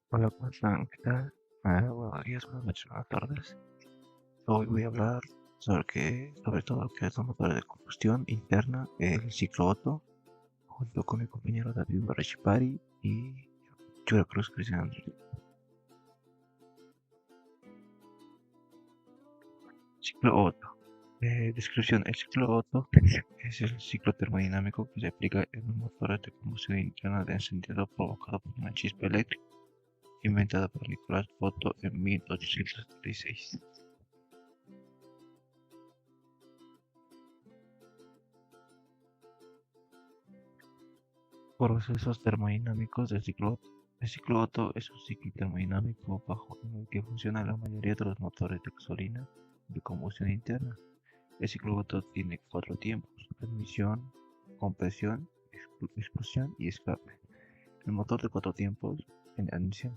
Hola, ¿cómo están? ¿Qué tal? Buenos días, buenas noches, buenas tardes. Hoy voy a hablar sobre todo lo que es los motores de combustión interna, el ciclo Otto, junto con mi compañero David Barrachipari y Chura Cruz Cristian. Ciclo Otto. Descripción: el ciclo Otto es el ciclo termodinámico que se aplica en los motores de combustión interna de encendido provocado por una chispa eléctrica, inventada por Nicolás Otto en 1876. Procesos termodinámicos del ciclo Otto. El ciclo Otto es un ciclo termodinámico bajo en el que funciona la mayoría de los motores de gasolina de combustión interna. El ciclo Otto tiene cuatro tiempos: admisión, compresión, explosión y escape. El motor de cuatro tiempos en admisión,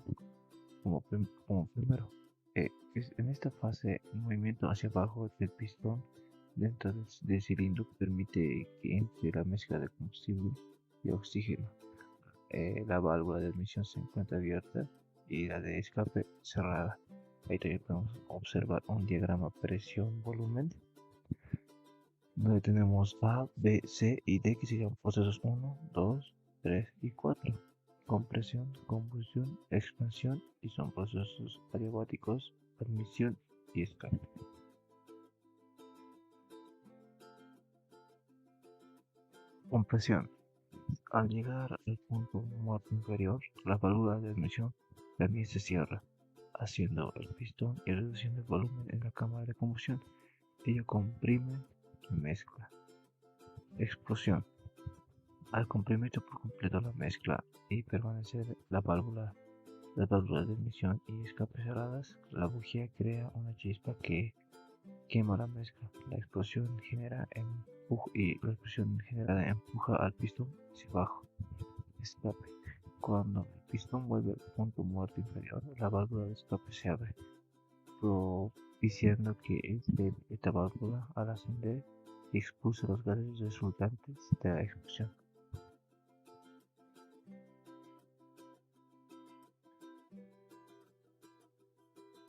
como primero. En esta fase, el movimiento hacia abajo del pistón dentro del cilindro permite que entre la mezcla de combustible y oxígeno. La válvula de admisión se encuentra abierta y la de escape cerrada. Ahí también podemos observar un diagrama presión-volumen, donde tenemos A, B, C y D, que serían procesos 1, 2, 3 y 4. Compresión, combustión, expansión, y son procesos adiabáticos, admisión y escape. Compresión. Al llegar al punto muerto inferior, la válvula de admisión también se cierra, haciendo el pistón y reduciendo el volumen en la cámara de combustión. Ello comprime la mezcla. Explosión. Al comprimirse por completo la mezcla y permanecer las válvulas de admisión y escape cerradas, la bujía crea una chispa que quema la mezcla. La explosión generada empuja al pistón hacia abajo. Escape. Cuando el pistón vuelve al punto muerto inferior, la válvula de escape se abre, propiciando que esta válvula, al ascender, expulse los gases resultantes de la explosión.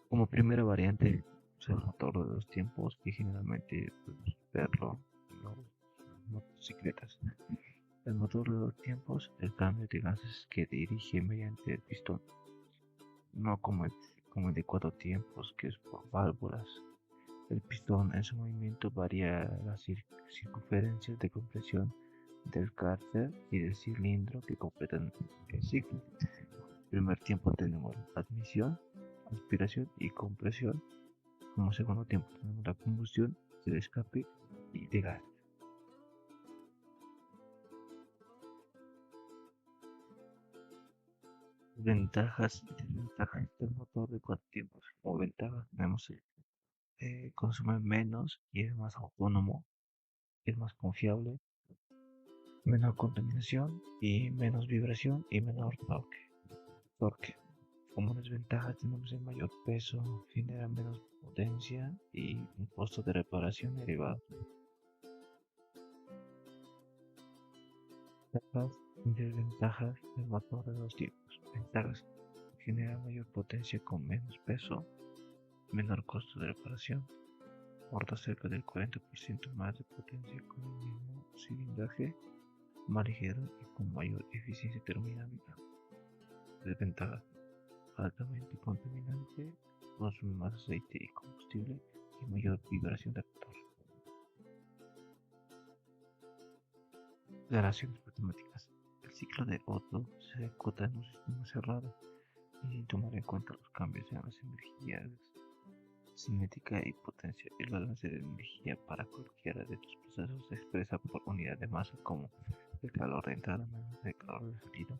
Como primera variante, es el motor de dos tiempos, que generalmente podemos verlo en las motocicletas. El motor de dos tiempos, el cambio de gases que dirige mediante el pistón, no como el de cuatro tiempos, que es por válvulas. El pistón en su movimiento varía las circunferencias de compresión del cárter y del cilindro que completan el ciclo. En primer tiempo tenemos admisión, aspiración y compresión. Como segundo tiempo tenemos la combustión, el escape y de gas. Ventajas y desventajas del motor de cuatro tiempos. Como ventajas tenemos consume menos y es más autónomo, es más confiable, menor contaminación y menos vibración y menor torque. Como desventaja tenemos el mayor peso, genera menos potencia y un costo de reparación elevado. Ventajas y desventajas del motor de dos tiempos. Ventajas: genera mayor potencia con menos peso, menor costo de reparación, aporta cerca del 40% más de potencia con el mismo cilindraje, más ligero y con mayor eficiencia termodinámica. Desventajas: altamente contaminante, consume más aceite y combustible y mayor vibración de motor. Declaraciones matemáticas. El ciclo de Otto se ejecuta en un sistema cerrado y sin tomar en cuenta los cambios en las energías cinética y potencia. El balance de energía para cualquiera de estos procesos se expresa por unidad de masa como el calor de entrada menos el calor de salida,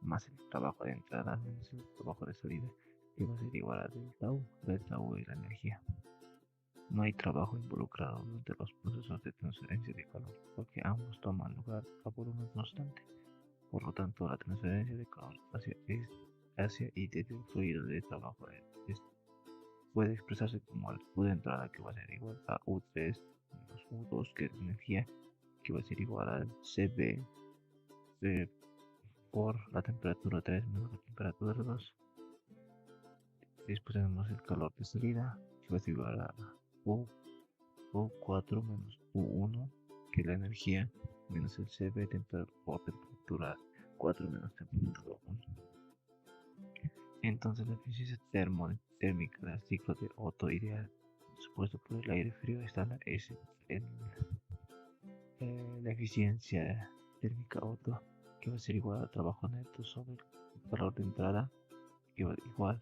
más el trabajo de entrada menos el trabajo de salida, que va a ser igual a delta U es la energía. No hay trabajo involucrado durante los procesos de transferencia de calor, porque ambos toman lugar a volumen constante. Por lo tanto, la transferencia de calor hacia y desde el fluido de trabajo puede expresarse como el Q de entrada, que va a ser igual a U3 menos U2, que es energía, que va a ser igual a CB por la temperatura 3 menos la temperatura 2. Después tenemos el calor de salida, que va a ser igual a U4 menos U1, que es la energía, menos el CV por temperatura 4 menos temperatura 1. Entonces la eficiencia térmica del ciclo de Otto ideal, supuesto por el aire frío, estándar es la eficiencia térmica Otto, que va a ser igual al trabajo neto sobre el calor de entrada, que va igual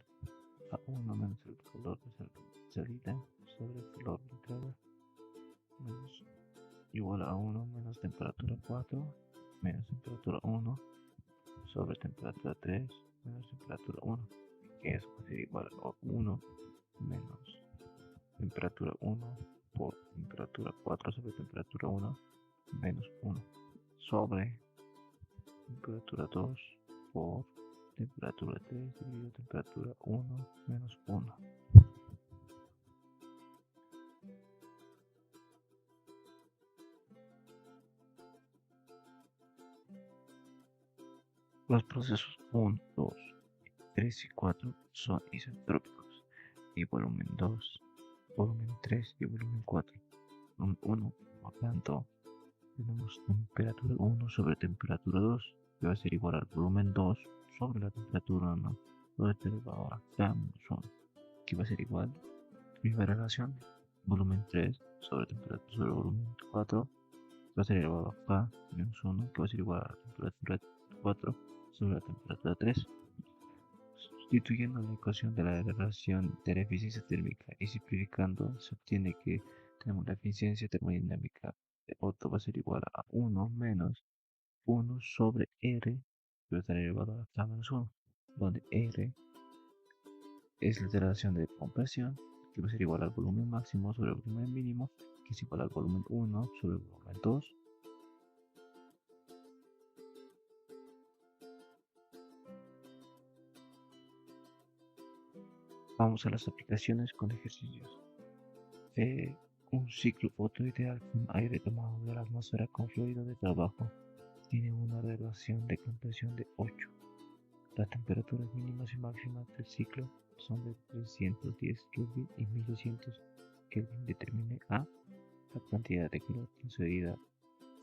a 1 menos el calor de salida sobre el calor de entrada, menos igual a 1 menos temperatura 4 menos temperatura 1 sobre temperatura 3 menos temperatura 1, que eso va a ser igual a 1 menos temperatura 1 por temperatura 4 sobre temperatura 1 menos 1 sobre temperatura 2 por temperatura 3 dividido temperatura 1 menos 1. Los procesos 1, 2, 3 y 4 son isentrópicos y volumen 2, volumen 3 y volumen 4. Volumen 1, por tanto, tenemos temperatura 1 sobre temperatura 2, que va a ser igual al volumen 2 sobre la temperatura 1, todo esto elevado a K menos 1, que va a ser igual, misma relación, volumen 3 sobre temperatura sobre volumen 4, va a ser elevado a K menos 1, que va a ser igual a la temperatura 4 sobre la temperatura 3. Sustituyendo la ecuación de la relación de la eficiencia térmica y simplificando, se obtiene que tenemos la eficiencia termodinámica de Otto va a ser igual a 1 menos 1 sobre R, que va a estar elevado a K menos 1, donde R es la relación de compresión, que va a ser igual al volumen máximo sobre el volumen mínimo, que es igual al volumen 1 sobre el volumen 2. Vamos a las aplicaciones con ejercicios. Un ciclo Otto ideal con aire tomado de la atmósfera con fluido de trabajo tiene una relación de compresión de 8. Las temperaturas mínimas y máximas del ciclo son de 310 Kelvin y 1600 Kelvin. Determine A. La cantidad de calor transferida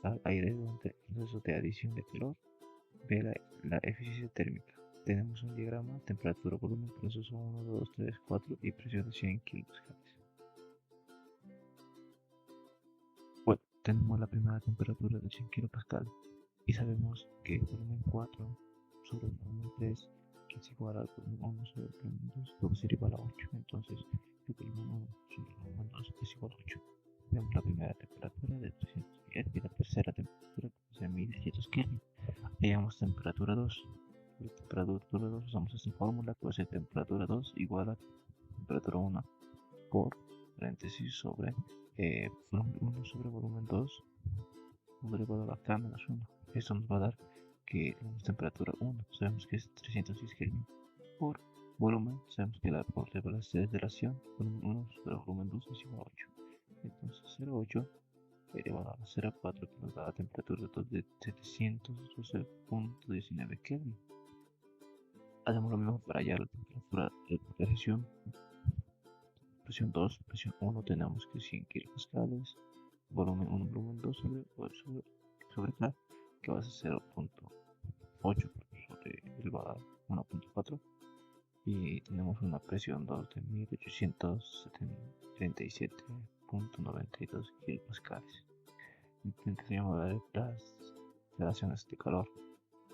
al aire durante el proceso de adición de calor. B. La eficiencia térmica. Tenemos un diagrama: temperatura, volumen, proceso 1, 2, 3, 4 y presión de 100 kilopascales. Bueno, tenemos la primera temperatura de 100 kilopascal y sabemos que el volumen 4 sobre el volumen 3, que es igual al volumen 1 sobre el volumen 2, va a ser igual a 8. Entonces, el volumen 1 sobre el volumen 2 es igual a 8. Tenemos la primera temperatura de 310 y la tercera temperatura de 1600 Kelvin. Hallamos temperatura 2. La temperatura 2 usamos esta fórmula que va a ser temperatura 2 igual a temperatura 1 por paréntesis sobre volumen 1 sobre volumen 2 elevado a K menos 1. Esto nos va a dar que tenemos temperatura 1, sabemos que es 310 Kelvin por volumen, sabemos que la relación volumen 1 sobre volumen 2 es igual a 8. Entonces 0,8 elevado a 0,4 que nos da la temperatura de 712.19 Kelvin. Hacemos lo mismo para hallar la temperatura de presión. Presión 2, presión 1 tenemos que 100 kilopascales, volumen 1, volumen 2 sobre K, que va a ser 0.8 sobre elevado a 1.4, y tenemos una presión 2 de 1837.92 kilopascales. Intentaríamos ver las relaciones de calor,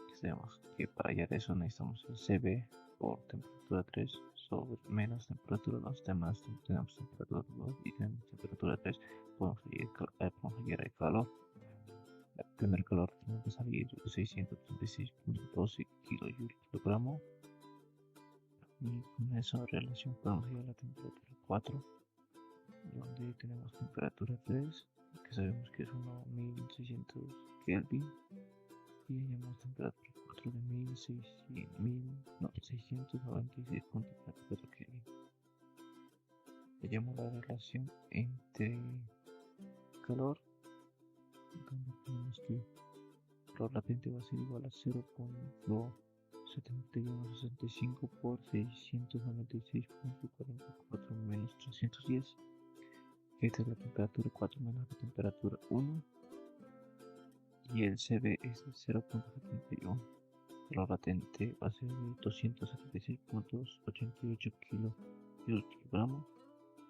que sabemos que para hallar eso necesitamos el CB por temperatura 3 sobre menos temperatura 2, tenemos temperatura 2 y tenemos temperatura 3, podemos hallar el calor. El primer calor tiene que salir 636.12 kilogramos, y con esa relación podemos hallar la temperatura 4, donde tenemos temperatura 3, que sabemos que es 1600 Kelvin, y hallamos temperatura 4 de 696.4 Kelvin. Hallamos la relación entre calor, donde tenemos que calor latente va a ser igual a 0.0 71,65 por 696,44 menos 310. Esta es la temperatura 4 menos la temperatura 1 y el CB es de 0,71. El calor latente va a ser de 276,88 kilogramos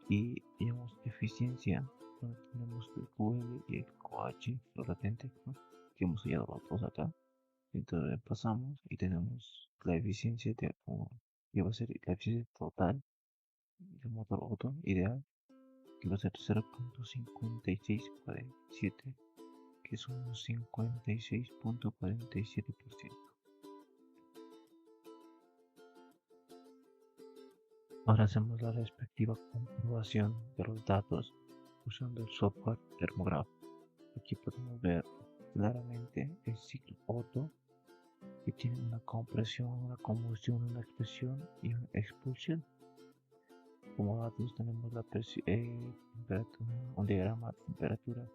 y digamos eficiencia donde tenemos el QL y el QH, lo latente, ¿no? Que hemos hallado los dos acá. Entonces pasamos y tenemos la eficiencia de que va a ser la eficiencia total del motor Otto ideal, que va a ser 0,5647, que es un 56,47%. Ahora hacemos la respectiva comprobación de los datos usando el software Thermograph. Aquí podemos ver claramente el ciclo Otto, que tiene una compresión, una combustión, una expresión y una expulsión. Como datos tenemos la temperatura, un diagrama de temperatura,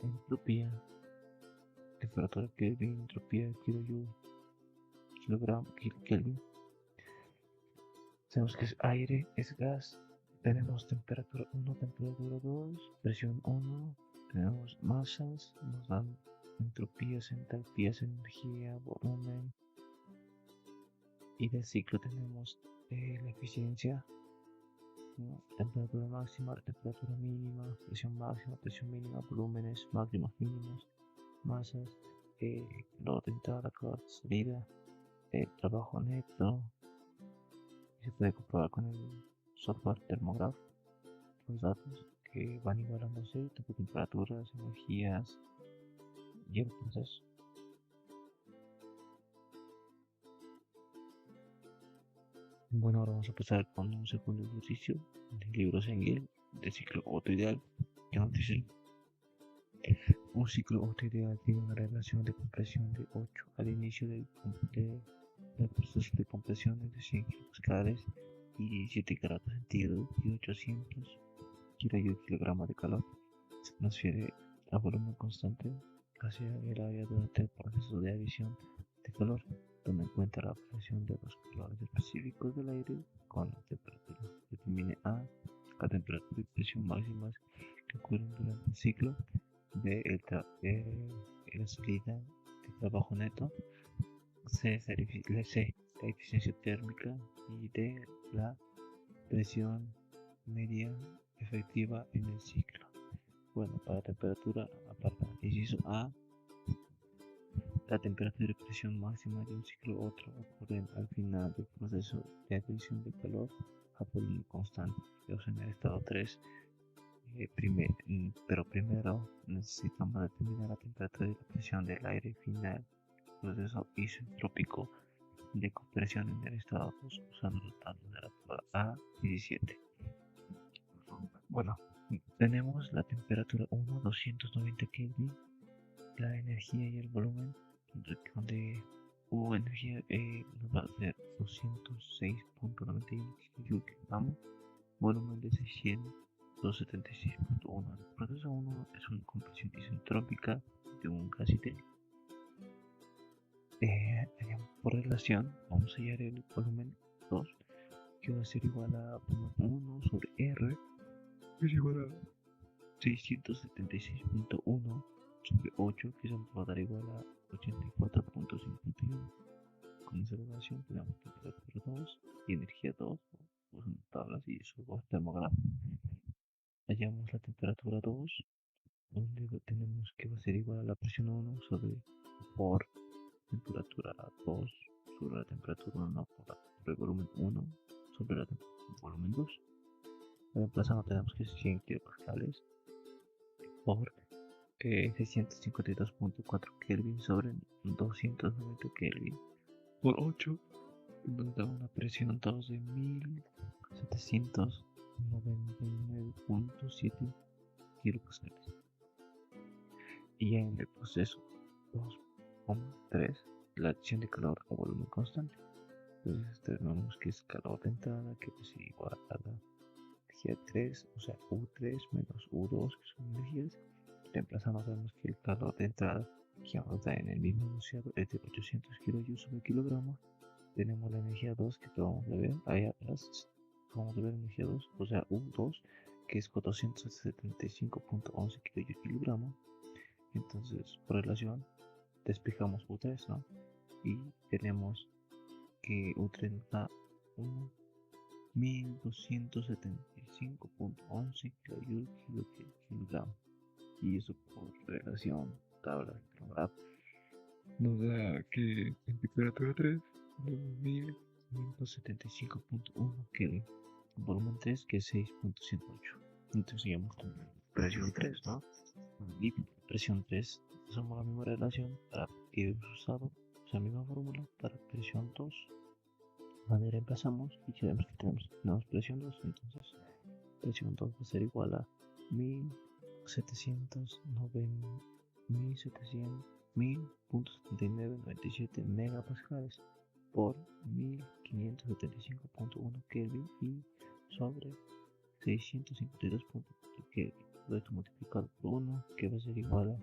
entropía, temperatura Kelvin, entropía kilojoule, kilogramo, Kelvin. Sabemos que es aire, es gas. Tenemos temperatura 1, temperatura 2, presión 1. Tenemos masas, nos dan entropías, entalpías, energía, volumen. Y del ciclo tenemos la eficiencia, ¿no? Temperatura máxima, temperatura mínima, presión máxima, presión mínima, volúmenes máximos, mínimos, masas, calor de entrada, calor de salida, trabajo neto. Y se puede comprobar con el software Thermograph los datos que van igualándose, temperaturas, energías y el proceso. Bueno, ahora vamos a empezar con un segundo ejercicio del libro Sengel de ciclo Otto ideal, que nos dice: un ciclo Otto ideal tiene una relación de compresión de 8 al inicio del proceso de compresión de 100 kilopascales y 17 grados centígrados y 800 kilogramos de calor. Se transfiere a volumen constante hacia el área durante el proceso de adición de calor, toma en cuenta la variación de los calores específicos del aire con la temperatura. Determine A la temperatura y presión máximas que ocurren durante el ciclo. B la salida de trabajo neto. C la eficiencia térmica. Y D la presión media efectiva en el ciclo. Bueno, para temperatura, aparte inciso A, la temperatura y presión máxima de un ciclo otro ocurren al final del proceso de adición de calor a volumen constante. En el estado 3, pero primero necesitamos determinar la temperatura y la presión del aire final del proceso isentrópico de compresión en el estado 2 usando los datos de la tabla A17. Bueno, tenemos la temperatura 1, 290 Kelvin, la energía y el volumen, donde hubo energía nos va a ser 206,91 kilogramos, volumen de 676,1. El proceso 1 es una compresión isentrópica de un gas idéntico. Por relación, vamos a hallar el volumen 2, que va a ser igual a volumen 1 sobre R, que es igual a 676,1 sobre 8, que eso va a dar igual a 84,51. Con esa relación tenemos temperatura 2 y energía 2, usando tablas y software Thermograph. Hallamos la temperatura 2, donde tenemos que va a ser igual a la presión 1 por temperatura 2 sobre la temperatura 1 por el volumen 1 sobre el volumen 2. Reemplazando tenemos que 100 kilopascales por 652,4 Kelvin sobre 290 Kelvin por 8, nos da una presión 2 de 1799,7 kilopascales. Y en el proceso 2,3, la adición de calor a volumen constante. Entonces tenemos que es calor de entrada, que es igual a la energía 3, o sea U3 menos U2, que son energías. Reemplazando, sabemos que el calor de entrada que nos da en el mismo enunciado es de 800 kilojoules sobre kilogramos, tenemos la energía 2 que vamos a ver ahí atrás. Vamos a ver energía 2, o sea, U2, que es 475.11 kilogramos. Entonces, por relación, despejamos U3, ¿no? Y tenemos que U3 nos da 1275.11 kilogramos. Y eso por relación, tabla de kilogramos, nos da que en temperatura 3, 9175.1 Kelvin. Volumen 3, que es 6.108. Entonces, digamos, presión 3, ¿no? Y presión 3, usamos la misma relación para que hemos usado la misma fórmula para presión 2. De manera empezamos y sabemos que tenemos presión 2, entonces presión 2 va a ser igual a 1000.7997 megapascales por 1575.1 Kelvin y sobre 652.4 Kelvin. Esto multiplicado por 1, que va a ser igual a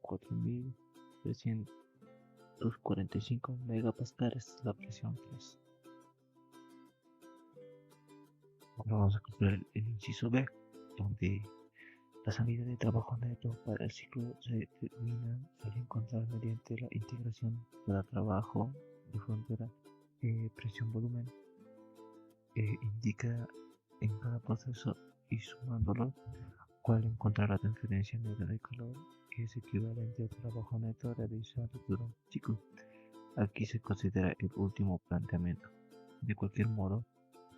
4345 megapascales, la presión 3. Ahora vamos a comprar el inciso B, donde la salida de trabajo neto para el ciclo se determina al encontrar mediante la integración de la trabajo de frontera presión-volumen. Indica en cada proceso y sumándolo cuál encontrar la transferencia neta de calor que es equivalente al trabajo neto realizado durante el ciclo. Aquí se considera el último planteamiento. De cualquier modo,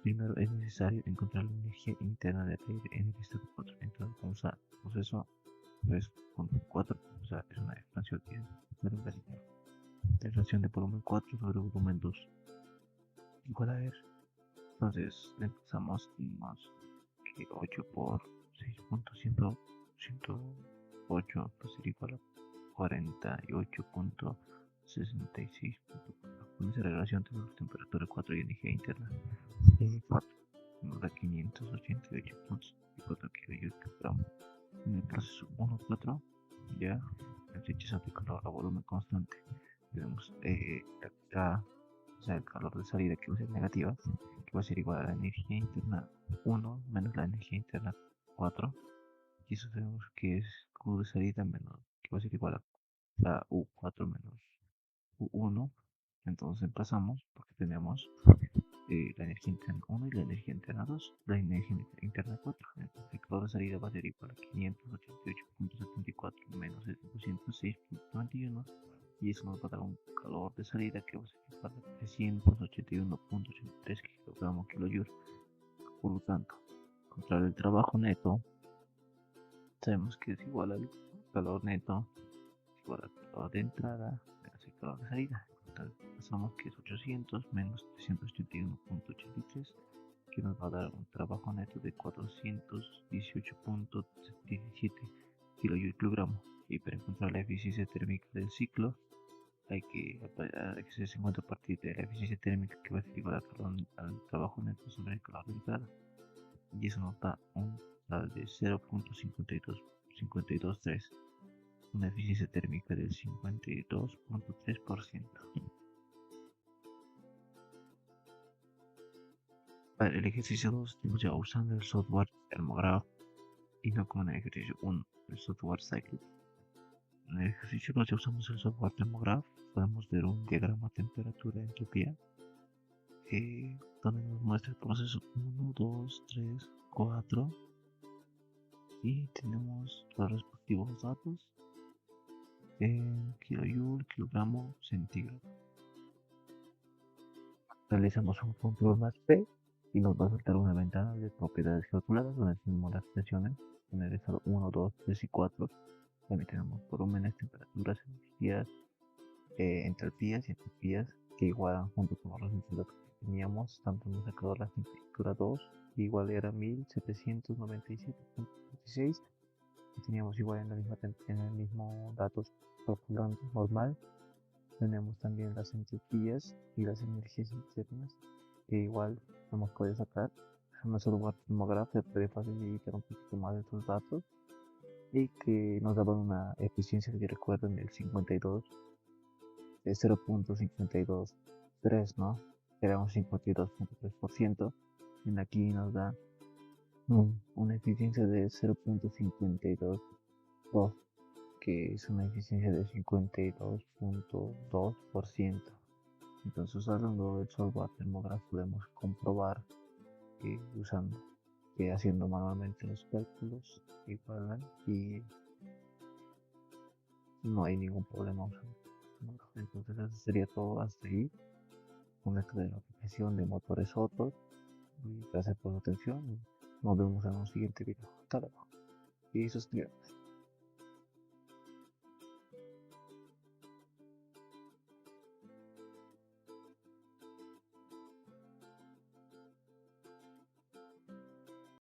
primero es necesario encontrar la energía interna del aire en el estado 4. Entonces vamos a proceso 3.4, o sea, es una expansión de relación de volumen 4 sobre volumen 2. Igual a ver, entonces empezamos más que 8 por 6.108 pues sería igual a 48.66. Con esa relación tenemos temperatura 4 y energía interna 4 nos da 588.4 kilogramos. En el proceso 1.4 ya el rechazo de calor a volumen constante tenemos o sea, el calor de salida que va a ser negativa, que va a ser igual a la energía interna 1 menos la energía interna 4, y eso sabemos que es Q de salida menos, que va a ser igual a la U4 menos U1. Entonces pasamos porque tenemos la energía interna 1 y la energía interna 2, la energía interna 4. Entonces el calor de salida va a ser igual a 588.74 menos 206.91, y eso nos va a dar un calor de salida que va a ser igual a 381.83 kilogramos kilojoule. Por lo tanto, encontrar el trabajo neto, sabemos que es igual al calor neto igual al calor de entrada menos el calor de salida. Entonces pasamos que es 800 menos 381.83, que nos va a dar un trabajo neto de 418.17 kilogramos. Y para encontrar la eficiencia térmica del ciclo hay que se encuentra a partir de la eficiencia térmica, que va a ser igual al trabajo neto sobre el calor de entrada, y eso nos da un tal de 0.523, una eficiencia térmica del 52.3%. Para el ejercicio 2 estamos ya usando el software Thermograph y no como en el ejercicio 1, el software Cyclic. En el ejercicio 2 ya usamos el software Thermograph. Podemos ver un diagrama temperatura-entropía donde nos muestra el proceso 1, 2, 3, 4 y tenemos los respectivos datos en kilojoule, kilogramo, centígrado. Realizamos un control más P y nos va a saltar una ventana de propiedades calculadas donde tenemos las presiones en el estado 1, 2, 3 y 4. También tenemos volúmenes, temperaturas, energías, entalpías y entropías que igualan junto con los resultados que teníamos tanto en el sacador la temperatura 2, que igual era 1797.26, y teníamos igual en el mismo datos calculando normal. Tenemos también las entropías y las energías internas, que igual hemos podido sacar. En nuestro software Thermograph se puede facilitar un poquito más de estos datos y que nos daban una eficiencia, si recuerdan, del 52, de 0.52 3, ¿no? Era un 52.3%. En aquí nos da una eficiencia de 0.52, que es una eficiencia de 52.2%. Entonces, usando el software Thermograph podemos comprobar que haciendo manualmente los cálculos igualan y no hay ningún problema usando Thermograph. Entonces, eso sería todo hasta ahí con esto de la aplicación de motores Otto. Y gracias por su atención. Nos vemos en un siguiente video. Hasta luego. Y suscríbete.